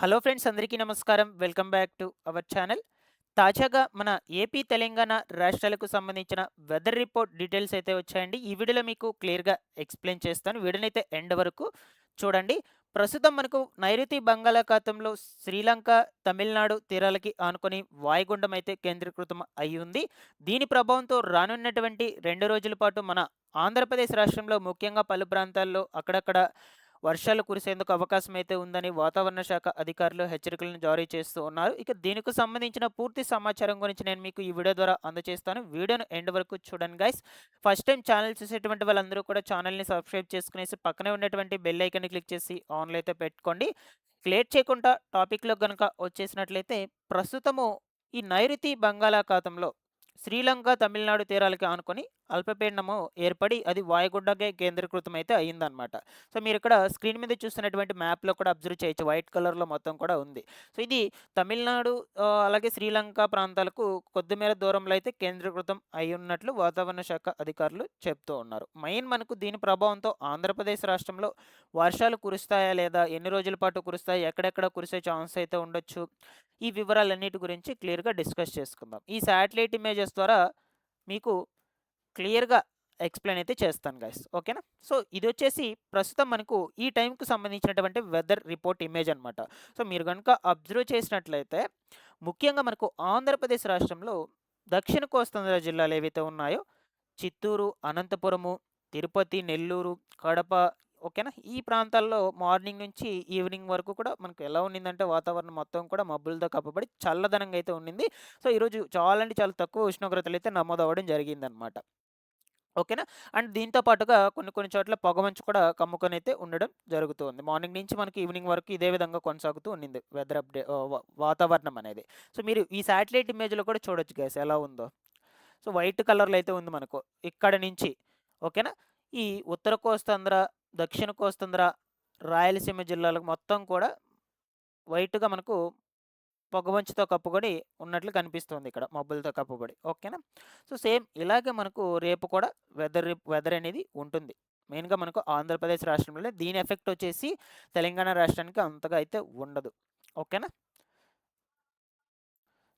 Hello friends, అందరికీ నమస్కారం. Welcome back to our channel. తాజాగా మన ఏపీ, తెలంగాణ రాష్ట్రాలకు సంబంధించిన వెదర్ రిపోర్ట్ డీటెయిల్స్ అయితే వచ్చాయండి. ఈ వీడియోలో మీకు క్లియర్‌గా ఎక్స్‌ప్లెయిన్ చేస్తాను. వీడియోనైతే ఎండ్ వరకు చూడండి. ప్రస్తుతం మనకు నైరుతి బంగాళాఖాతంలో శ్రీలంక, తమిళనాడు తీరాలకి ఆనుకొని వాయుగుండం అయితే కేంద్రీకృతం అయ్యి ఉంది. దీని ప్రభావంతో రానున్నటువంటి 2 రోజుల పాటు మన ఆంధ్రప్రదేశ్ రాష్ట్రంలో ముఖ్యంగా పలు ప్రాంతాల్లో అక్కడక్కడ వర్షాలు కురిసేందుకు అవకాశం అయితే ఉందని వాతావరణ శాఖ అధికారులు హెచ్చరికలను జారీ చేస్తూ ఉన్నారు. ఇక దీనికి సంబంధించిన పూర్తి సమాచారం గురించి నేను మీకు ఈ వీడియో ద్వారా అందజేస్తాను. వీడియోను ఎండ్ వరకు చూడండి గైస్. ఫస్ట్ టైం ఛానల్ చూసేటువంటి వాళ్ళందరూ కూడా ఛానల్‌ని సబ్స్క్రైబ్ చేసుకునేసి పక్కనే ఉన్నటువంటి బెల్ ఐకాన్‌ని క్లిక్ చేసి ఆన్‌లో అయితే పెట్టుకోండి. లేట్ చేయకుండా టాపిక్‌లోకి గనుక వచ్చేసినట్లయితే ప్రస్తుతము ఈ నైరుతి బంగాళాఖాతంలో శ్రీలంక, తమిళనాడు తీరాలకి ఆనుకొని అల్పపీడనము ఏర్పడి అది వాయుగుండంగా కేంద్రీకృతం అయితే అయిందనమాట. సో, మీరిక్కడ స్క్రీన్ మీద చూస్తున్నటువంటి మ్యాప్‌లో కూడా అబ్జర్వ్ చేయొచ్చు. వైట్ కలర్‌లో మొత్తం కూడా ఉంది. సో, ఇది తమిళనాడు అలాగే శ్రీలంక ప్రాంతాలకు కొద్దిమేర దూరంలో అయితే కేంద్రీకృతం అయ్యున్నట్లు వాతావరణ శాఖ అధికారులు చెప్తూ ఉన్నారు. మెయిన్ మనకు దీని ప్రభావంతో ఆంధ్రప్రదేశ్ రాష్ట్రంలో వర్షాలు కురుస్తాయా లేదా? ఎన్ని రోజుల పాటు కురుస్తాయి? ఎక్కడెక్కడ కురిసే ఛాన్స్ అయితే ఉండొచ్చు? ఈ వివరాలన్నిటి గురించి క్లియర్‌గా డిస్కస్ చేసుకుందాం. ఈ శాటిలైట్ ఇమేజెస్ ద్వారా మీకు క్లియర్‌గా ఎక్స్‌ప్లెయిన్ అయితే చేస్తాను గైస్. ఓకేనా? సో, ఇదొచ్చేసి ప్రస్తుతం మనకు ఈ టైంకి సంబంధించినటువంటి వెదర్ రిపోర్ట్ ఇమేజ్ అనమాట. సో, మీరు గనుక అబ్జర్వ్ చేసినట్లయితే ముఖ్యంగా మనకు ఆంధ్రప్రదేశ్ రాష్ట్రంలో దక్షిణ కోస్తాంధ్ర జిల్లాలు ఏవైతే ఉన్నాయో చిత్తూరు, అనంతపురము, తిరుపతి, నెల్లూరు, కడప, ఓకేనా? ఈ ప్రాంతాల్లో మార్నింగ్ నుంచి ఈవినింగ్ వరకు కూడా మనకు ఎలా ఉండిందంటే వాతావరణం మొత్తం కూడా మబ్బులతో కప్పబడి చల్లదనంగా అయితే ఉండింది. సో, ఈరోజు చాలా అంటే చాలా తక్కువ ఉష్ణోగ్రతలైతే నమోదవ్వడం జరిగిందనమాట. ఓకేనా? అండ్ దీంతో పాటుగా కొన్ని కొన్ని చోట్ల పొగమంచు కూడా కమ్ముకొనైతే ఉండడం జరుగుతూ ఉంది. మార్నింగ్ నుంచి మనకి ఈవినింగ్ వరకు ఇదే విధంగా కొనసాగుతూ ఉండింది వెదర్ వాతావరణం అనేది. సో, మీరు ఈ శాటిలైట్ ఇమేజ్‌లో కూడా చూడొచ్చు గైస్ ఎలా ఉందో. సో, వైట్ కలర్‌లో అయితే ఉంది మనకు. ఇక్కడ నుంచి ఓకేనా? ఈ ఉత్తర కోస్తాంధ్ర, దక్షిణ కోస్తాంధ్ర, రాయలసీమ జిల్లాలకు మొత్తం కూడా వైట్‌గా మనకు పొగమంచుతో కప్పుకొని ఉన్నట్లు కనిపిస్తుంది ఇక్కడ మబ్బులతో కప్పబడి. ఓకేనా? సో, సేమ్ ఇలాగే మనకు రేపు కూడా వెదర్ అనేది ఉంటుంది. మెయిన్‌గా మనకు ఆంధ్రప్రదేశ్ రాష్ట్రంలోనే దీని ఎఫెక్ట్ వచ్చేసి తెలంగాణ రాష్ట్రానికి అంతగా అయితే ఉండదు. ఓకేనా?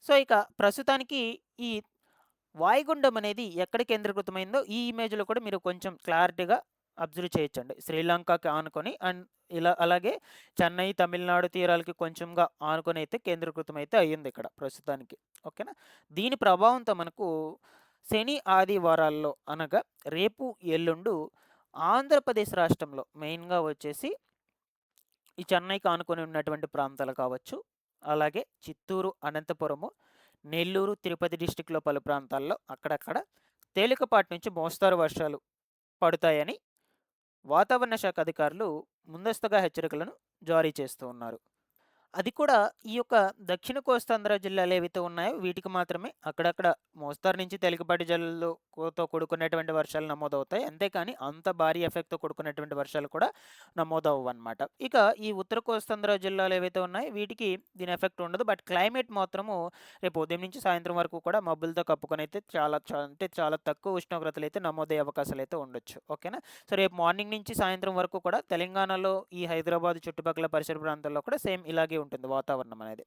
సో, ఇక ప్రస్తుతానికి ఈ వాయుగుండం అనేది ఎక్కడ కేంద్రీకృతమైందో ఈ ఇమేజ్‌లో కూడా మీరు కొంచెం క్లారిటీగా అబ్జర్వ్ చేయొచ్చండి. శ్రీలంకకి ఆనుకొని అండ్ అలాగే చెన్నై, తమిళనాడు తీరాలకి కొంచెంగా ఆనుకొని అయితే కేంద్రీకృతమైతే అయ్యింది ఇక్కడ ప్రస్తుతానికి. ఓకేనా? దీని ప్రభావంతో మనకు శని, ఆదివారాల్లో అనగా రేపు, ఎల్లుండు ఆంధ్రప్రదేశ్ రాష్ట్రంలో మెయిన్‌గా వచ్చేసి ఈ చెన్నైకి ఆనుకొని ఉన్నటువంటి ప్రాంతాలు కావచ్చు, అలాగే చిత్తూరు, అనంతపురము, నెల్లూరు, తిరుపతి డిస్ట్రిక్ట్‌లో పలు ప్రాంతాల్లో అక్కడక్కడ తేలికపాటి నుంచి మోస్తారు వర్షాలు పడతాయని వాతావరణ శాఖ అధికారులు ముందస్తుగా హెచ్చరికలను జారీ చేస్తూ ఉన్నారు. అది కూడా ఈ యొక్క దక్షిణ కోస్తాంధ్ర జిల్లాలు ఏవైతే ఉన్నాయో వీటికి మాత్రమే అక్కడక్కడ మోస్తారు నుంచి తేలికపాటి జల్లులతో కూడుకున్నటువంటి వర్షాలు నమోదవుతాయి. అంతేకాని అంత భారీ ఎఫెక్ట్‌తో కూడుకున్నటువంటి వర్షాలు కూడా నమోదవ్వవన్నమాట. ఇక ఈ ఉత్తర కోస్తాంధ్ర జిల్లాలు ఏవైతే ఉన్నాయో వీటికి దీని ఎఫెక్ట్ ఉండదు. బట్ క్లైమేట్ మాత్రము రేపు ఉదయం నుంచి సాయంత్రం వరకు కూడా మబ్బులతో కప్పుకొనైతే అంటే చాలా తక్కువ ఉష్ణోగ్రతలైతే నమోదయ్యే అవకాశాలైతే ఉండొచ్చు. ఓకేనా? సో, రేపు మార్నింగ్ నుంచి సాయంత్రం వరకు కూడా తెలంగాణలో ఈ హైదరాబాద్ చుట్టుపక్కల పరిసర ప్రాంతాల్లో కూడా సేమ్ ఇలాగే ఉంటుంది వాతావరణం అనేది.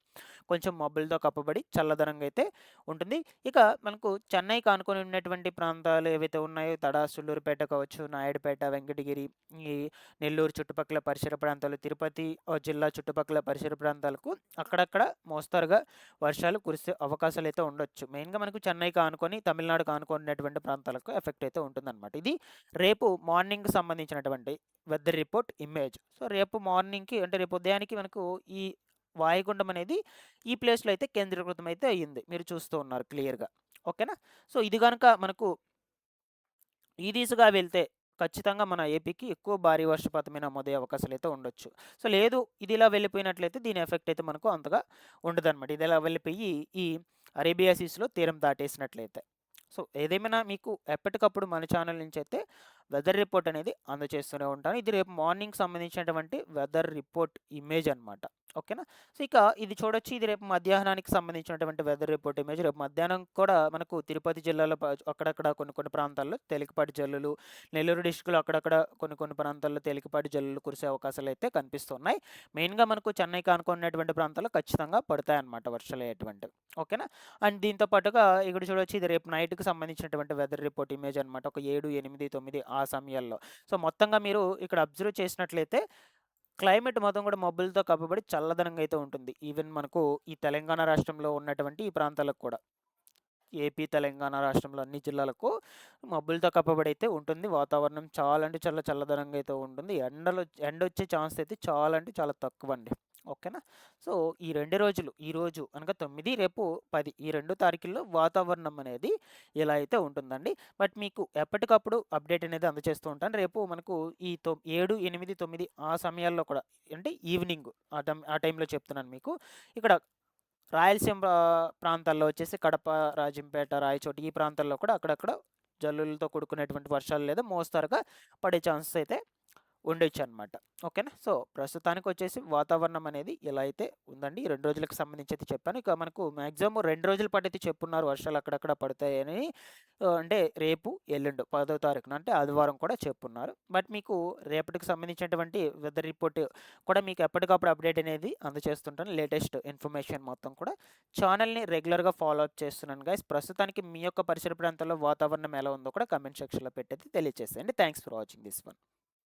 కొంచెం మబ్బులతో కప్పబడి చల్లదనంగా అయితే ఉంటుంది. ఇక మనకు చెన్నైకి ఆనుకొని ఉన్నటువంటి ప్రాంతాలు ఏవైతే ఉన్నాయో తడ, సుళ్ళూరుపేట కావచ్చు, నాయుడుపేట, వెంకటగిరి, ఈ నెల్లూరు చుట్టుపక్కల పరిసర ప్రాంతాలు, తిరుపతి జిల్లా చుట్టుపక్కల పరిసర ప్రాంతాలకు అక్కడక్కడ మోస్తరుగా వర్షాలు కురిసే అవకాశాలైతే ఉండొచ్చు. మెయిన్‌గా మనకు చెన్నైకి ఆనుకొని, తమిళనాడుకి ఆనుకున్నటువంటి ప్రాంతాలకు ఎఫెక్ట్ అయితే ఉంటుందన్నమాట. ఇది రేపు మార్నింగ్‌కి సంబంధించినటువంటి వెదర్ రిపోర్ట్ ఇమేజ్. సో, రేపు మార్నింగ్‌కి అంటే రేపు ఉదయానికి మనకు ఈ వాయుగుండం అనేది ఈ ప్లేస్‌లో అయితే కేంద్రీకృతం అయితే అయ్యింది. మీరు చూస్తూ ఉన్నారు క్లియర్‌గా. ఓకేనా? సో, ఇది గనుక మనకు ఈ దిశగా వెళ్తే ఖచ్చితంగా మన ఏపీకి ఎక్కువ భారీ వర్షపాతమే నమోదయ్యే అవకాశాలైతే ఉండొచ్చు. సో, లేదు ఇది ఇలా వెళ్ళిపోయినట్లయితే దీని ఎఫెక్ట్ అయితే మనకు అంతగా ఉండదనమాట. ఇది ఇలా వెళ్ళిపోయి ఈ అరేబియా సీస్‌లో తీరం దాటేసినట్లయితే. సో, ఏదేమైనా మీకు ఎప్పటికప్పుడు మన ఛానల్ నుంచి అయితే వెదర్ రిపోర్ట్ అనేది అందజేస్తూనే ఉంటాను. ఇది రేపు మార్నింగ్ సంబంధించినటువంటి వెదర్ రిపోర్ట్ ఇమేజ్ అనమాట. ఓకేనా. సో, ఇక ఇది చూడొచ్చు. ఇది రేపు మధ్యాహ్నానికి సంబంధించినటువంటి వెదర్ రిపోర్ట్ ఇమేజ్. రేపు మధ్యాహ్నం కూడా మనకు తిరుపతి జిల్లాలో అక్కడక్కడ కొన్ని కొన్ని ప్రాంతాల్లో తేలికపాటి జల్లులు, నెల్లూరు డిస్ట్రిక్ట్‌లో అక్కడక్కడ కొన్ని కొన్ని ప్రాంతాల్లో తేలికపాటి జల్లులు కురిసే అవకాశాలైతే కనిపిస్తున్నాయి. మెయిన్‌గా మనకు చెన్నైకి ఆనుకున్నటువంటి ప్రాంతాల్లో ఖచ్చితంగా పడతాయన్నమాట వర్షాలనేటువంటివి. ఓకేనా. అండ్ దీంతో పాటుగా ఇక్కడ చూడొచ్చు. ఇది రేపు నైట్‌కి సంబంధించినటువంటి వెదర్ రిపోర్ట్ ఇమేజ్ అనమాట. ఒక 7, 8, 9 ఆ సమయాల్లో. సో, మొత్తంగా మీరు ఇక్కడ అబ్జర్వ్ చేసినట్లయితే క్లైమేట్ మొత్తం కూడా మబ్బులతో కప్పబడి చల్లదనంగా అయితే ఉంటుంది. ఈవెన్ మనకు ఈ తెలంగాణ రాష్ట్రంలో ఉన్నటువంటి ఈ ప్రాంతాలకు కూడా. ఏపీ, తెలంగాణ రాష్ట్రంలో అన్ని జిల్లాలకు మబ్బులతో కప్పబడి అయితే ఉంటుంది. వాతావరణం చాలా అంటే చాలా చల్లదనంగా అయితే ఉంటుంది. ఎండొచ్చే ఛాన్స్ అయితే చాలా అంటే చాలా తక్కువండి. ఓకేనా. సో, ఈ 2 రోజులు, ఈరోజు అనగా 9, రేపు 10 ఈ 2 తారీఖుల్లో వాతావరణం అనేది ఇలా అయితే ఉంటుందండి. బట్ మీకు ఎప్పటికప్పుడు అప్డేట్ అనేది అందజేస్తూ ఉంటాను. రేపు మనకు ఈ 7, 8, 9 ఆ సమయాల్లో కూడా అంటే ఈవినింగ్ ఆ టైంలో చెప్తున్నాను మీకు. ఇక్కడ రాయలసీమ ప్రాంతాల్లో వచ్చేసి కడప, రాజంపేట, రాయచోటి ఈ ప్రాంతాల్లో కూడా అక్కడక్కడ జల్లులతో కూడుకునేటువంటి వర్షాలు లేదా మోస్తరుగా పడే ఛాన్సెస్ అయితే ఉండొచ్చనమాట. ఓకేనా. సో, ప్రస్తుతానికొచ్చేసి వాతావరణం అనేది ఇలా అయితే ఉందండి. ఈ 2 రోజులకు సంబంధించి అయితే చెప్పాను. ఇక మనకు మాక్సిమం 2 రోజుల పాటైతే చెప్పున్నారు వర్షాలు అక్కడక్కడ పడతాయని. అంటే రేపు, ఎల్లుండి 10వ తారీఖున అంటే ఆదివారం కూడా చెప్పున్నారు. బట్ మీకు రేపటికి సంబంధించినటువంటి వెదర్ రిపోర్ట్ కూడా మీకు ఎప్పటికప్పుడు అప్డేట్ అనేది అందజేస్తుంటాను. లేటెస్ట్ ఇన్ఫర్మేషన్ మొత్తం కూడా. ఛానల్‌ని రెగ్యులర్‌గా ఫాలో అప్ చేస్తున్నాను గైస్. ప్రస్తుతానికి మీ యొక్క పరిసర ప్రాంతాల్లో వాతావరణం ఎలా ఉందో కూడా కామెంట్ సెక్షన్‌లో పెట్టయితే తెలియజేసేయండి. Thanks for watching this one.